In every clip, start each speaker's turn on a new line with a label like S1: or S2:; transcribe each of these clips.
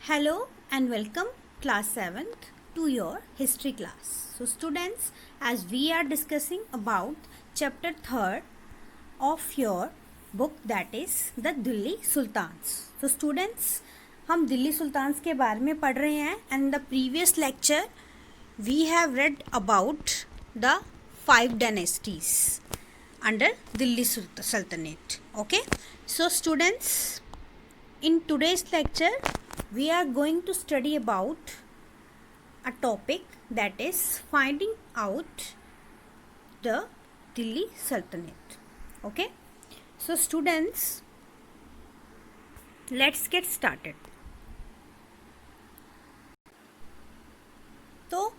S1: Hello and welcome class 7th to your history class. So students, as we are discussing about chapter 3rd of your book, that is the Delhi Sultans. So students, हम Delhi sultans के बारे में पढ़ रहे हैं and the previous lecture we have read about the 5 dynasties under Delhi Sultanate. Okay, so students, in today's lecture we are going to study about a topic that is finding out the Delhi Sultanate. Okay, so students, let's get started. तो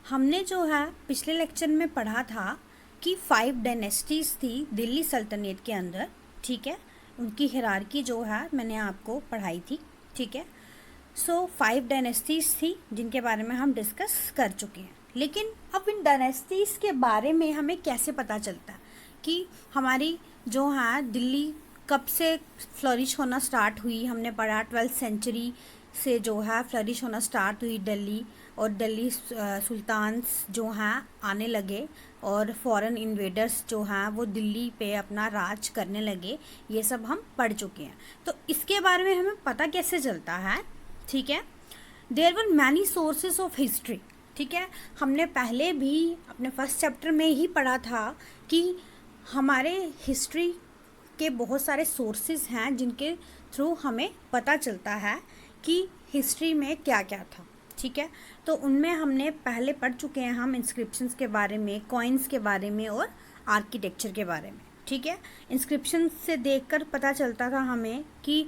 S1: हमने जो है पिछले lecture में पढ़ा था कि 5 dynasties थी दिल्ली सल्तनत के अंदर. ठीक है, उनकी हिरार्की जो है मैंने आपको पढ़ाई थी. ठीक है, सो 5 डायनेस्टीज़ थी जिनके बारे में हम डिस्कस कर चुके हैं. लेकिन अब इन डायनेस्टीज़ के बारे में हमें कैसे पता चलता है कि हमारी जो है दिल्ली कब से फ्लरिश होना स्टार्ट हुई. हमने पढ़ा 12th सेंचुरी से जो है फ्लरिश होना स्टार्ट हुई दिल्ली, और दिल्ली सुल्तान्स जो हैं आने लगे और फॉरेन इन्वेडर्स जो हैं वो दिल्ली पे अपना राज करने लगे. ये सब हम पढ़ चुके हैं. तो इसके बारे में हमें पता कैसे चलता है. ठीक है, there were many sources of history. ठीक है, हमने पहले भी अपने फर्स्ट चैप्टर में ही पढ़ा था कि हमारे हिस्ट्री के बहुत सारे सोर्सेज हैं जिनके थ्रू हमें पता चलता है कि हिस्ट्री में क्या क्या था. ठीक है, तो उनमें हमने पहले पढ़ चुके हैं हम इंस्क्रिप्शंस के बारे में, कॉइन्स के बारे में और आर्किटेक्चर के बारे में. ठीक है, इंस्क्रिप्शन से देखकर पता चलता था हमें कि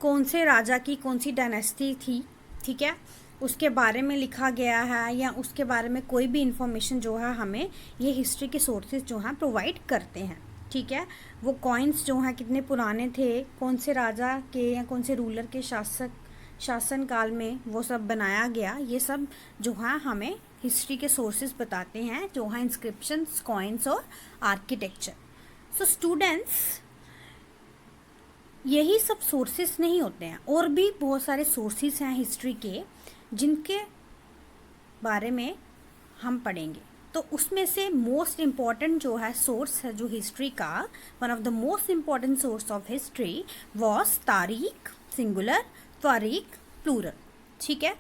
S1: कौन से राजा की कौन सी डायनेस्टी थी. ठीक है, उसके बारे में लिखा गया है या उसके बारे में कोई भी इंफॉर्मेशन जो है हमें ये हिस्ट्री के सोर्सेज जो हैं प्रोवाइड करते हैं. ठीक है, वो कॉइन्स जो हैं कितने पुराने थे, कौन से राजा के या कौन से रूलर के शासन काल में वो सब बनाया गया, ये सब जो है हमें हिस्ट्री के सोर्सेज बताते हैं जो हैं इंस्क्रिप्शंस, कॉइन्स और आर्किटेक्चर. सो स्टूडेंट्स, यही सब सोर्सेज नहीं होते हैं, और भी बहुत सारे सोर्सेज हैं हिस्ट्री के जिनके बारे में हम पढ़ेंगे. तो उसमें से मोस्ट इम्पॉर्टेंट जो है सोर्स है जो हिस्ट्री का, one of the most important source of history was तारीख सिंगुलर, तारीख प्लूरल. ठीक है,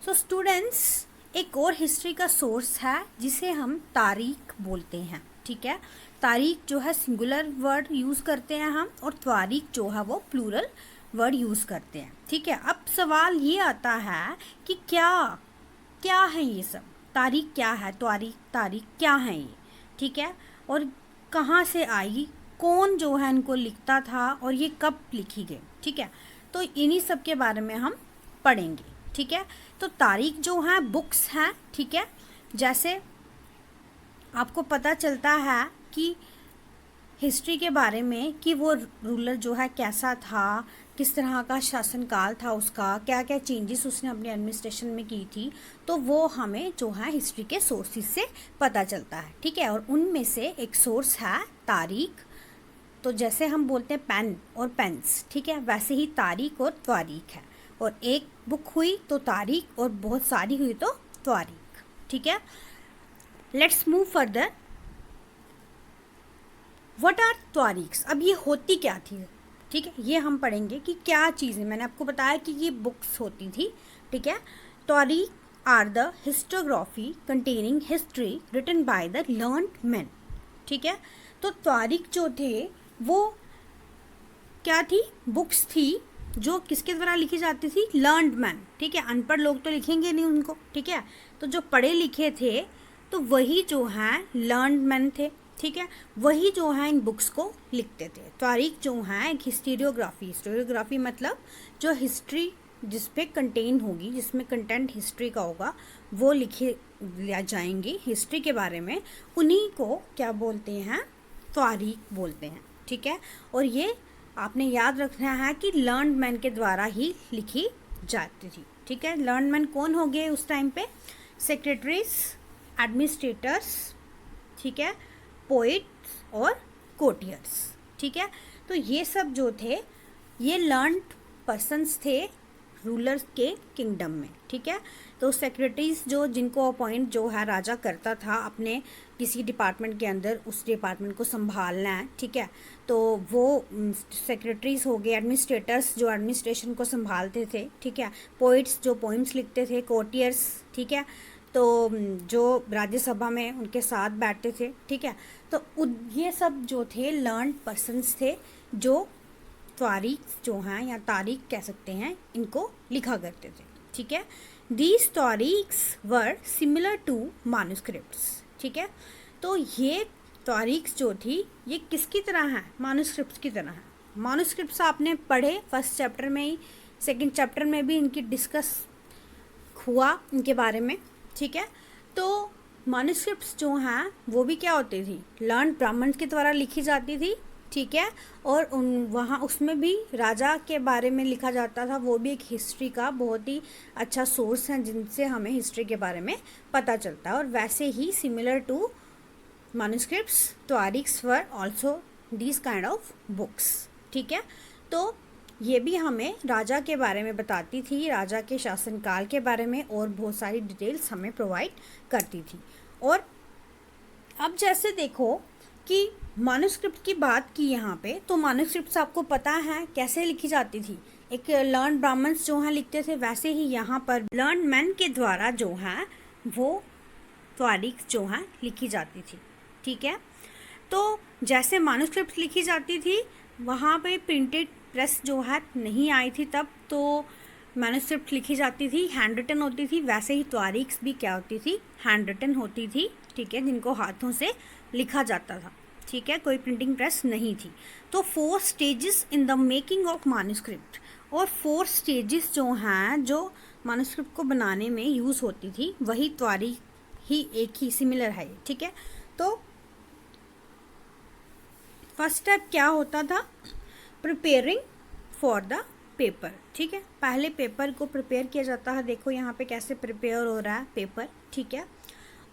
S1: सो स्टूडेंट्स, एक और हिस्ट्री का सोर्स है जिसे हम तारीख बोलते हैं. ठीक है, तारीख जो है सिंगुलर वर्ड यूज़ करते हैं हम, और तारीख जो है वो प्लूरल वर्ड यूज़ करते हैं. ठीक है, अब सवाल ये आता है कि क्या क्या है ये सब. तारीख क्या है, तारीख क्या है ये. ठीक है, और कहाँ से आई, कौन जो है इनको लिखता था और ये कब लिखी गई. ठीक है, तो इन्हीं सब के बारे में हम पढ़ेंगे. ठीक है, तो तारीख जो है बुक्स हैं. ठीक है, जैसे आपको पता चलता है कि हिस्ट्री के बारे में कि वो रूलर जो है कैसा था, किस तरह का शासनकाल था उसका, क्या क्या चेंजेस उसने अपने एडमिनिस्ट्रेशन में की थी, तो वो हमें जो है हिस्ट्री के सोर्सेज से पता चलता है. ठीक है, और उनमें से एक सोर्स है तारीख. तो जैसे हम बोलते हैं पेन और पेन्स, ठीक है, वैसे ही तारीख और तारीख है. और एक बुक हुई तो तारीख, और बहुत सारी हुई तो तारीख. ठीक है, let's move further. What are तारीख्स. अब ये होती क्या थी. ठीक है, ये हम पढ़ेंगे कि क्या चीज़ें. मैंने आपको बताया कि ये बुक्स होती थी. ठीक है, tarikh are the histography containing history written by the learned man. ठीक है, तो तारीख जो थे वो क्या थी, बुक्स थी जो किसके द्वारा लिखी जाती थी, लर्न्ड मैन. ठीक है, अनपढ़ लोग तो लिखेंगे नहीं उनको. ठीक है, तो जो पढ़े लिखे थे तो वही जो हैं लर्न्ड मैन थे. ठीक है, वही जो है इन बुक्स को लिखते थे. तारीख जो है एक हिस्टोरियोग्राफी मतलब जो हिस्ट्री जिस पे कंटेन होगी, जिसमें कंटेंट हिस्ट्री का होगा, वो लिखे जाएंगी हिस्ट्री के बारे में, उन्हीं को क्या बोलते हैं, तारीख बोलते हैं. ठीक है, और ये आपने याद रखना है कि लर्न्ड मैन के द्वारा ही लिखी जाती थी. ठीक है, लर्न्ड मैन कौन हो गए उस टाइम पे, सेक्रेटरीज, एडमिनिस्ट्रेटर्स, ठीक है, पोइट्स और कोटियर्स. ठीक है, तो ये सब जो थे ये लर्न्ड पर्सन्स थे रूलर्स के किंगडम में, ठीक है। तो सेक्रेटरीज जो जिनको अपॉइंट जो है राजा करता था अपने किसी डिपार्टमेंट के अंदर, उस डिपार्टमेंट को संभालना है, ठीक है। तो वो सेक्रेटरीज हो गए, एडमिनिस्ट्रेटर्स जो एडमिनिस्ट्रेशन को संभालते थे, ठीक है। पोइट्स जो पोइम्स लिखते थे, कोर्टियर्स, ठीक है। तो जो राज्यसभा में उनके साथ बैठते थे, ठीक है। तो ये सब जो थे लर्नड पर्सन्स थे जो तारीख जो हैं या तारीख कह सकते हैं, इनको लिखा करते थे, ठीक है। दीज तारीख्स वर सिमिलर टू मैन्युस्क्रिप्ट्स, ठीक है। तो ये तारीख जो थी ये किसकी तरह है? मैन्युस्क्रिप्ट्स की तरह है। मैन्युस्क्रिप्ट्स आपने पढ़े फर्स्ट चैप्टर में ही, सेकंड चैप्टर में भी इनकी डिस्कस हुआ इनके बारे में, ठीक है। तो मैन्युस्क्रिप्ट्स जो हैं वो भी क्या होती थी? लर्नड ब्राह्मण के द्वारा लिखी जाती थी, ठीक है। और वहाँ उसमें भी राजा के बारे में लिखा जाता था। वो भी एक हिस्ट्री का बहुत ही अच्छा सोर्स है जिनसे हमें हिस्ट्री के बारे में पता चलता है। और वैसे ही सिमिलर टू मैन्युस्क्रिप्ट्स तारीख्स were also these kind of books, ठीक है। तो ये भी हमें राजा के बारे में बताती थी, राजा के शासनकाल के बारे में, और बहुत सारी डिटेल्स हमें प्रोवाइड करती थी। और अब जैसे देखो कि मैन्युस्क्रिप्ट की बात की यहाँ पे, तो मैन्युस्क्रिप्ट्स आपको पता है कैसे लिखी जाती थी? एक लर्न ब्राह्मण्स जो हैं लिखते थे, वैसे ही यहाँ पर लर्न मैन के द्वारा जो है वो तारीख जो है लिखी जाती थी, ठीक है। तो जैसे मैन्युस्क्रिप्ट लिखी जाती थी, वहाँ पे प्रिंटेड प्रेस जो है नहीं आई थी तब, तो मैन्युस्क्रिप्ट लिखी जाती थी, हैंड रिटन होती थी। वैसे ही तारीख भी क्या होती थी? हैंड रिटन होती थी, ठीक है, जिनको हाथों से लिखा जाता था, ठीक है। कोई प्रिंटिंग प्रेस नहीं थी। तो 4 stages in the making of manuscript, और 4 स्टेजेस जो हैं जो मैन्युस्क्रिप्ट को बनाने में यूज़ होती थी, वही तारीख ही एक ही सिमिलर है, ठीक है। तो फर्स्ट स्टेप क्या होता था? प्रिपेयरिंग फॉर द पेपर, ठीक है। पहले पेपर को प्रिपेयर किया जाता है। देखो यहाँ पे कैसे प्रिपेयर हो रहा है पेपर, ठीक है।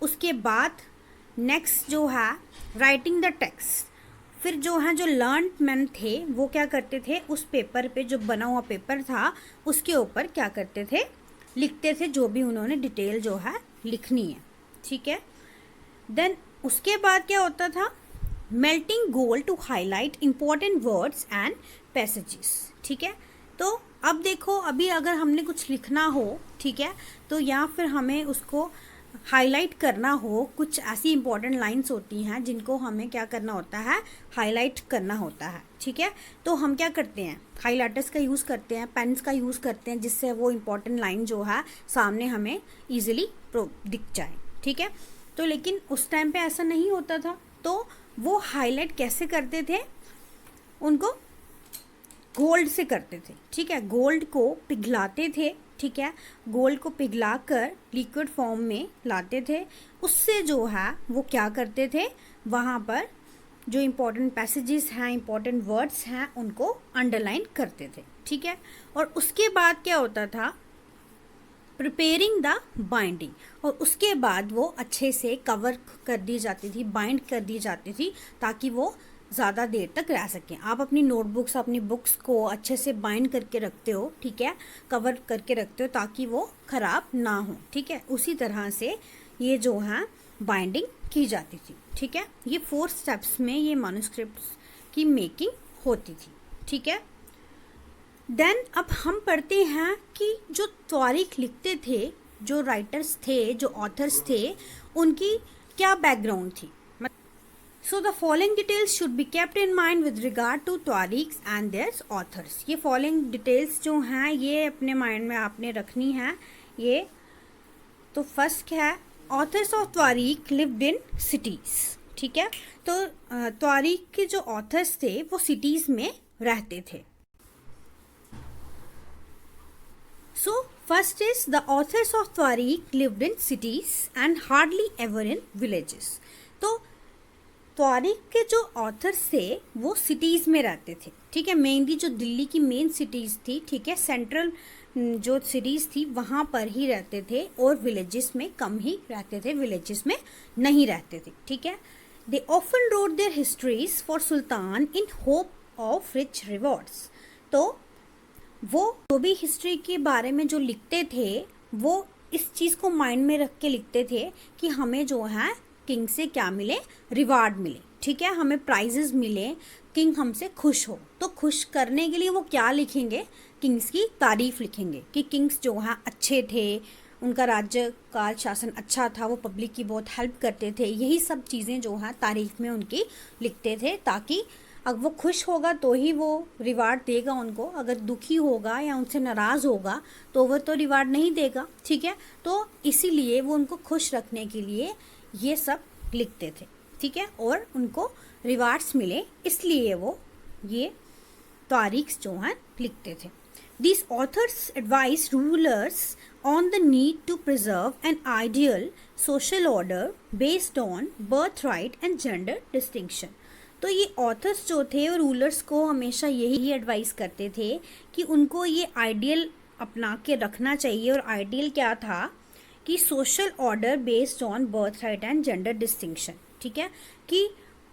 S1: उसके बाद नेक्स्ट जो है राइटिंग द टेक्स्ट। फिर जो है जो लर्नड मैन थे वो क्या करते थे? उस पेपर पे, जो बना हुआ पेपर था, उसके ऊपर क्या करते थे? लिखते थे, जो भी उन्होंने डिटेल जो है लिखनी है, ठीक है। देन उसके बाद क्या होता था? Melting gold to highlight important words and passages, ठीक है। तो अब देखो, अभी अगर हमने कुछ लिखना हो, ठीक है, तो या फिर हमें उसको हाईलाइट करना हो, कुछ ऐसी इंपॉर्टेंट लाइंस होती हैं जिनको हमें क्या करना होता है? हाईलाइट करना होता है, ठीक है। तो हम क्या करते हैं? हाईलाइटर्स का यूज़ करते हैं, पेन्स का यूज़ करते हैं, जिससे वो इंपॉर्टेंट लाइन जो है सामने हमें ईजिली दिख जाए, ठीक है। तो लेकिन उस टाइम पे ऐसा नहीं होता था। तो वो हाईलाइट कैसे करते थे? उनको गोल्ड से करते थे, ठीक है। गोल्ड को पिघलाते थे, ठीक है। गोल्ड को पिघलाकर लिक्विड फॉर्म में लाते थे। उससे जो है वो क्या करते थे? वहाँ पर जो इम्पोर्टेंट पैसेजेस हैं, इम्पोर्टेंट वर्ड्स हैं, उनको अंडरलाइन करते थे, ठीक है। और उसके बाद क्या होता था? प्रिपेयरिंग द बाइंडिंग, और उसके बाद वो अच्छे से कवर कर दी जाती थी, बाइंड कर दी जाती थी, ताकि वो ज़्यादा देर तक रह सकें। आप अपनी नोटबुक्स, अपनी बुक्स को अच्छे से बाइंड करके रखते हो, ठीक है, कवर करके रखते हो, ताकि वो ख़राब ना हो, ठीक है। उसी तरह से ये जो है बाइंडिंग की जाती थी, ठीक है। ये 4 स्टेप्स में ये मैन्युस्क्रिप्ट्स की मेकिंग होती थी, ठीक है। देन अब हम पढ़ते हैं कि जो तारीख लिखते थे, जो राइटर्स थे, जो ऑथर्स थे, उनकी क्या बैकग्राउंड थी। So the following details should be kept in mind with regard to तारीख्स and their authors. ये following details जो हैं ये अपने माइंड में आपने रखनी है। ये तो फर्स्ट है, ऑथर्स ऑफ तारीख लिव्ड इन सिटीज़, ठीक है। तो तारीख के जो ऑथर्स थे वो सिटीज़ में रहते थे। So first is the authors of तारीख lived in cities and hardly ever in villages. तो तारीख के जो ऑथर्स थे वो सिटीज़ में रहते थे, ठीक है। मेनली जो दिल्ली की मेन सिटीज़ थी, ठीक है, सेंट्रल जो सिटीज़ थी वहाँ पर ही रहते थे, और विलेजेस में कम ही रहते थे, विलेजेस में नहीं रहते थे, ठीक है। They often wrote their histories for sultan in hope of rich rewards. तो वो जो भी हिस्ट्री के बारे में जो लिखते थे वो इस चीज़ को माइंड में रख के लिखते थे कि हमें जो है किंग से क्या मिले, रिवार्ड मिले, ठीक है, हमें प्राइजेस मिले, किंग हमसे खुश हो। तो खुश करने के लिए वो क्या लिखेंगे, किंग्स की तारीफ लिखेंगे कि किंग्स जो है अच्छे थे, उनका राज्य का शासन अच्छा था, वो पब्लिक की बहुत हेल्प करते थे, यही सब चीज़ें जो है तारीफ में उनकी लिखते थे, ताकि अगर वो खुश होगा तो ही वो रिवार्ड देगा उनको, अगर दुखी होगा या उनसे नाराज़ होगा तो वो तो रिवार्ड नहीं देगा, ठीक है। तो इसीलिए वो उनको खुश रखने के लिए ये सब लिखते थे, ठीक है, और उनको रिवार्ड्स मिले इसलिए वो ये तारीख जो हैं लिखते थे। These authors advise rulers on the need to preserve an ideal social order based on birthright and gender distinction. तो ये ऑथर्स जो थे वो रूलर्स को हमेशा यही एडवाइस करते थे कि उनको ये आइडियल अपना के रखना चाहिए, और आइडियल क्या था कि social order based on birth right and gender distinction, ठीक है, कि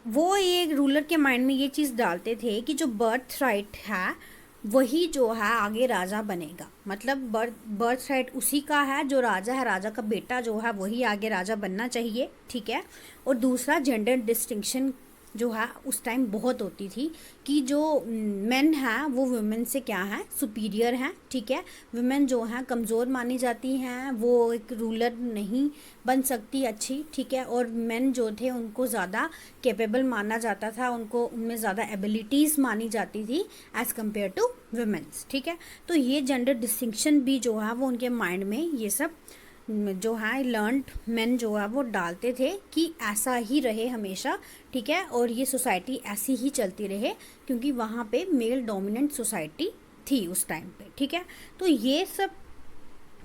S1: वो ये रूलर के माइंड में ये चीज़ डालते थे कि जो बर्थ राइट है वही जो है आगे राजा बनेगा, मतलब बर्थ राइट उसी का है जो राजा है, राजा का बेटा जो है वही आगे राजा बनना चाहिए, ठीक है। और दूसरा जेंडर डिस्टिंक्शन जो है उस टाइम बहुत होती थी कि जो मेन हैं वो वुमेन से क्या है, सुपीरियर हैं, ठीक है, वुमेन जो हैं कमज़ोर मानी जाती हैं, वो एक रूलर नहीं बन सकती अच्छी, ठीक है, और मेन जो थे उनको ज़्यादा कैपेबल माना जाता था, उनको उनमें ज़्यादा एबिलिटीज़ मानी जाती थी एज़ कम्पेयर टू वुमेन्स, ठीक है। तो ये जेंडर डिस्टिंक्शन भी जो है वो उनके माइंड में ये सब जो है लर्नड मेन जो है वो डालते थे कि ऐसा ही रहे हमेशा, ठीक है, और ये सोसाइटी ऐसी ही चलती रहे, क्योंकि वहाँ पे मेल डोमिनेंट सोसाइटी थी उस टाइम पे, ठीक है। तो ये सब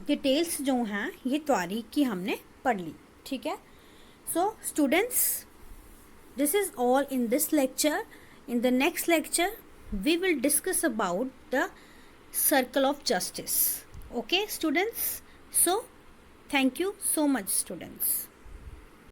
S1: डिटेल्स जो हैं ये तारीख की हमने पढ़ ली, ठीक है। So students, this is all in this lecture. In the next lecture we will discuss about the circle of justice. Okay students, so thank you so much students.